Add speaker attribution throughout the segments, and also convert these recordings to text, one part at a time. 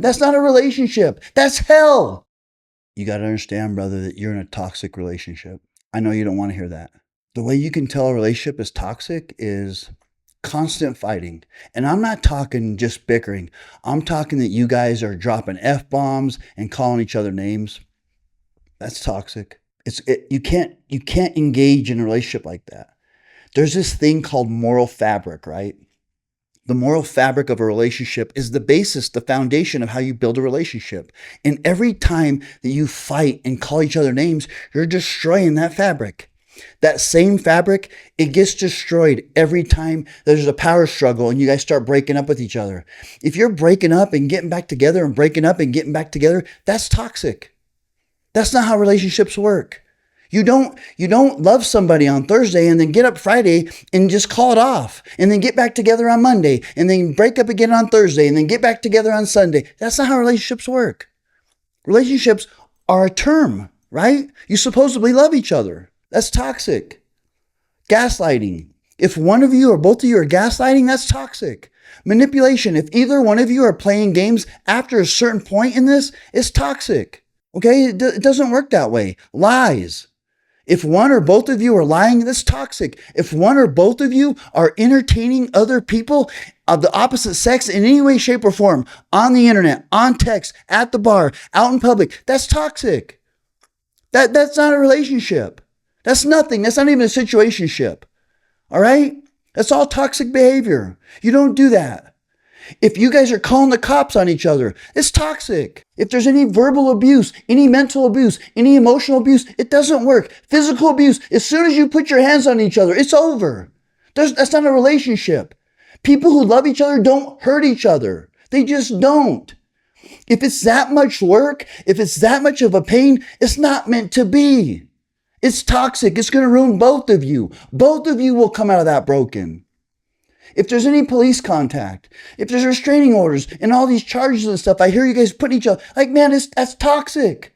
Speaker 1: That's not a relationship. That's hell. You got to understand, brother, that you're in a toxic relationship. I know you don't want to hear that. The way you can tell a relationship is toxic is constant fighting. And I'm not talking just bickering. I'm talking that you guys are dropping F-bombs and calling each other names. That's toxic. You can't engage in a relationship like that. There's this thing called moral fabric, right? The moral fabric of a relationship is the basis, the foundation of how you build a relationship. And every time that you fight and call each other names, you're destroying that fabric. That same fabric, it gets destroyed every time there's a power struggle and you guys start breaking up with each other. If you're breaking up and getting back together and breaking up and getting back together, that's toxic. That's not how relationships work. You don't love somebody on Thursday and then get up Friday and just call it off and then get back together on Monday and then break up again on Thursday and then get back together on Sunday. That's not how relationships work. Relationships are a term, right? You supposedly love each other. That's toxic. Gaslighting. If one of you or both of you are gaslighting, that's toxic. Manipulation. If either one of you are playing games after a certain point in this, it's toxic. Okay? It doesn't work that way. Lies. If one or both of you are lying, that's toxic. If one or both of you are entertaining other people of the opposite sex in any way, shape, or form, on the internet, on text, at the bar, out in public, that's toxic. That's not a relationship. That's nothing. That's not even a situationship. All right? That's all toxic behavior. You don't do that. If you guys are calling the cops on each other, it's toxic. If there's any verbal abuse, any mental abuse, any emotional abuse, it doesn't work. Physical abuse, as soon as you put your hands on each other, it's over. That's not a relationship. People who love each other don't hurt each other. They just don't. If it's that much work, if it's that much of a pain, it's not meant to be. It's toxic. It's going to ruin both of you. Both of you will come out of that broken. If there's any police contact, if there's restraining orders and all these charges and stuff, I hear you guys putting each other, like, man, that's toxic.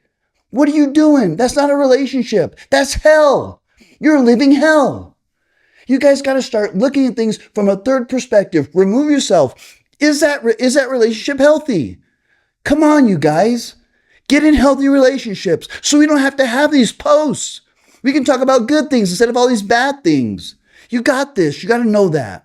Speaker 1: What are you doing? That's not a relationship. That's hell. You're living hell. You guys got to start looking at things from a third perspective. Remove yourself. Is that relationship healthy? Come on, you guys. Get in healthy relationships so we don't have to have these posts. We can talk about good things instead of all these bad things. You got this. You got to know that.